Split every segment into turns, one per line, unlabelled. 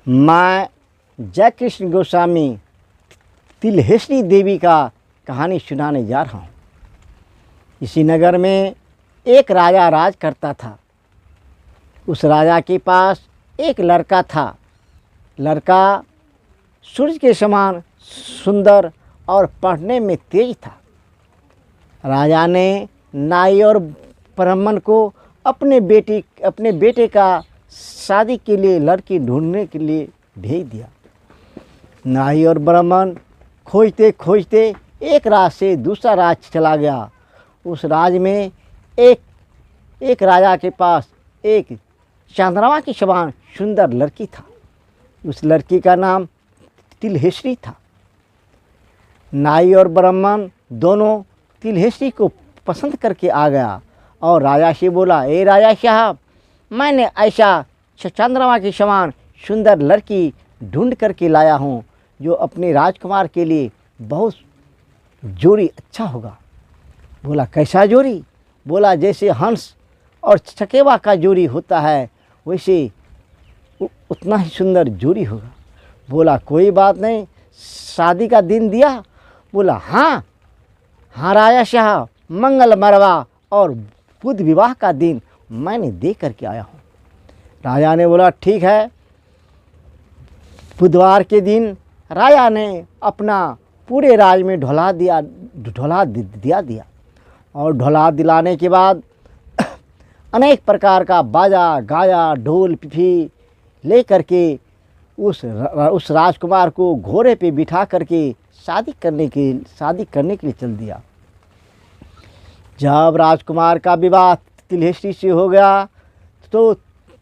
मैं जय कृष्ण गोस्वामी तिलहेश्वरी देवी का कहानी सुनाने जा रहा हूँ। इसी नगर में एक राजा राज करता था। उस राजा के पास एक लड़का था। लड़का सूरज के समान सुंदर और पढ़ने में तेज था। राजा ने नाई और ब्राह्मण को अपने बेटे का शादी के लिए लड़की ढूंढने के लिए भेज दिया। नाई और ब्राह्मण खोजते खोजते एक राज से दूसरा राज चला गया। उस राज में एक राजा के पास एक चंद्रमा की समान सुंदर लड़की था। उस लड़की का नाम तिलहेश्वरी था। नाई और ब्राह्मण दोनों तिलहेश्वरी को पसंद करके आ गया और राजा से बोला, ए राजा साहब, मैंने ऐसा चंद्रमा की समान सुंदर लड़की ढूंढ करके लाया हूँ जो अपने राजकुमार के लिए बहुत जोड़ी अच्छा होगा। बोला, कैसा जोड़ी? बोला, जैसे हंस और चकेवा का जोड़ी होता है वैसे उतना ही सुंदर जोड़ी होगा। बोला, कोई बात नहीं, शादी का दिन दिया? बोला, हाँ राजा साहब, मंगल मरवा और बुध विवाह का दिन मैंने दे करके आया हूँ। राजा ने बोला, ठीक है। बुधवार के दिन राजा ने अपना पूरे राज में ढोला दिया और ढोला दिलाने के बाद अनेक प्रकार का बाजा गाया, ढोल पिपी ले करके उस राजकुमार को घोड़े पे बिठा करके शादी करने के लिए चल दिया। जब राजकुमार का विवाह तिलहेश्वरी से हो गया तो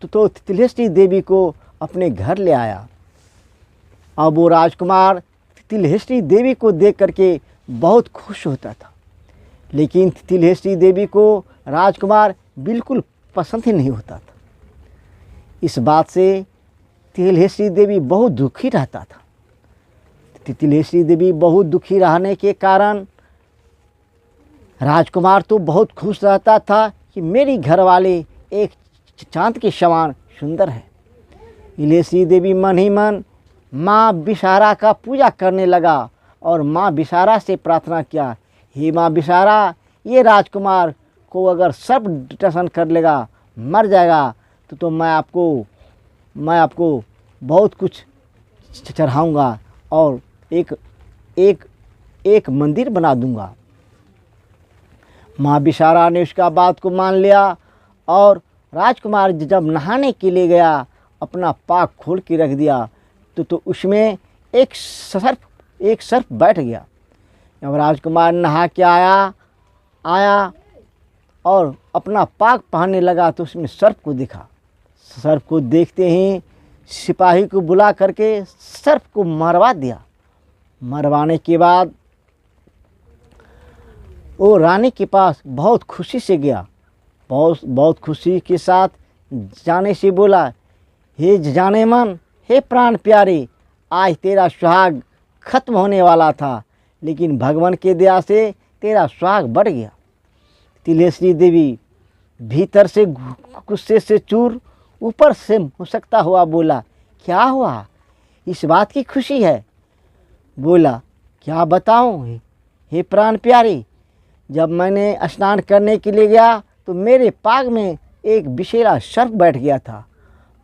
तिलहेश्वरी देवी को अपने घर ले आया। अब वो राजकुमार तिलहेश्वरी देवी को देख करके बहुत खुश होता था, लेकिन तिलहेश्वरी देवी को राजकुमार बिल्कुल पसंद ही नहीं होता था। इस बात से तिलहेश्वरी देवी बहुत दुखी रहता था। तिलहेश्वरी देवी बहुत दुखी रहने के कारण राजकुमार तो बहुत खुश रहता था कि मेरी घरवाली एक चांद के समान सुंदर है। तिलहेश्वरी देवी मन ही मन माँ बिसारा का पूजा करने लगा और माँ बिसारा से प्रार्थना किया, हे माँ बिसारा, ये राजकुमार को अगर सर्प दंशन कर लेगा, मर जाएगा तो मैं आपको बहुत कुछ चढ़ाऊँगा और एक मंदिर बना दूँगा। माँ बिसारा ने उसका बात को मान लिया और राजकुमार जब नहाने के लिए गया, अपना पाक खोल के रख दिया तो उसमें एक सर्प बैठ गया। जब राजकुमार नहा के आया और अपना पाक पहनने लगा तो उसमें सर्प को देखा। सर्प को देखते ही सिपाही को बुला करके सर्प को मरवा दिया। मरवाने के बाद वो रानी के पास बहुत खुशी से गया। बहुत खुशी के साथ जाने से बोला, हे जाने मन, हे प्राण प्यारे, आज तेरा सुहाग खत्म होने वाला था, लेकिन भगवान के दया से तेरा सुहाग बढ़ गया। तिलहेश्वरी देवी भीतर से गुस्से से चूर, ऊपर से मुस्कुराता हुआ बोला, क्या हुआ? इस बात की खुशी है? बोला, क्या बताऊं हे प्राण प्यारे, जब मैंने स्नान करने के लिए गया तो मेरे पाग में एक विषैला सर्प बैठ गया था।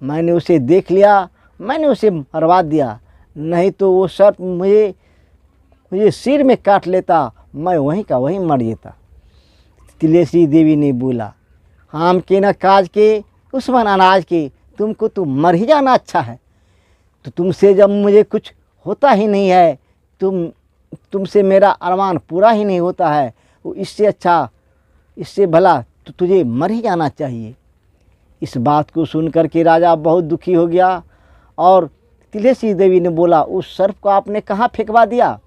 मैंने उसे देख लिया, मैंने उसे मरवा दिया, नहीं तो वो सर्प मुझे सिर में काट लेता, मैं वहीं का वहीं मर जाता। तिलहेश्वरी देवी ने बोला, आम के न काज के, दुश्मन अनाज के, तुमको तो मर ही जाना अच्छा है। तो तुमसे जब मुझे कुछ होता ही नहीं है, तुमसे मेरा अरमान पूरा ही नहीं होता है, वो इससे भला तो तुझे मर ही जाना चाहिए। इस बात को सुनकर के राजा बहुत दुखी हो गया और तिलहेश्वरी देवी ने बोला, उस सर्प को आपने कहाँ फेंकवा दिया?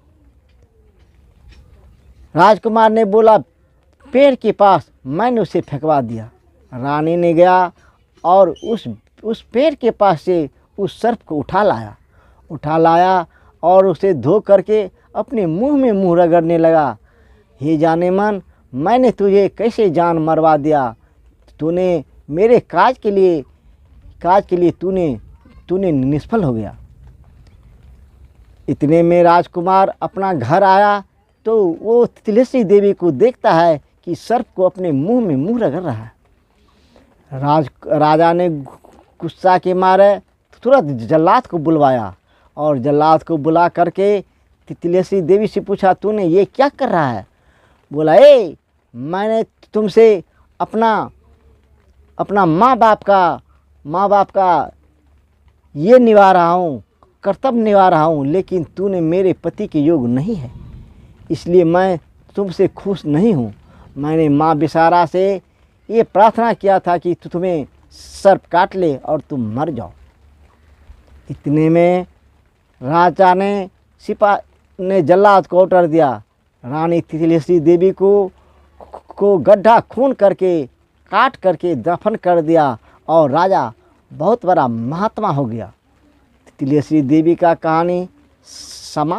राजकुमार ने बोला, पेड़ के पास मैंने उसे फेंकवा दिया। रानी ने गया और उस पेड़ के पास से उस सर्प को उठा लाया और उसे धो करके अपने मुंह में मुंह रगड़ने लगा। हे जाने मन, मैंने तुझे कैसे जान मरवा दिया? तूने मेरे काज के लिए तूने निष्फल हो गया। इतने में राजकुमार अपना घर आया तो वो तिलस्मी देवी को देखता है कि सर्प को अपने मुंह में मुंह रगड़ रहा है। राजा ने गुस्सा के मारे तुरंत जल्लाद को बुलवाया और जल्लाद को बुला करके तिलस्मी देवी से पूछा, तूने ये क्या कर रहा है? बोला, मैंने तुमसे अपना माँ बाप का ये निभा रहा हूँ, कर्तव्य निभा रहा हूँ, लेकिन तूने मेरे पति के योग्य नहीं है, इसलिए मैं तुमसे खुश नहीं हूँ। मैंने माँ बिसारा से ये प्रार्थना किया था कि तुम्हें सर्प काट ले और तुम मर जाओ। इतने में राजा ने जल्लाद को ऑर्डर दिया, रानी तिलस्मी देवी को गड्ढा खून करके काट करके दफन कर दिया और राजा बहुत बड़ा महात्मा हो गया। तिलस्मी देवी का कहानी समाप्त।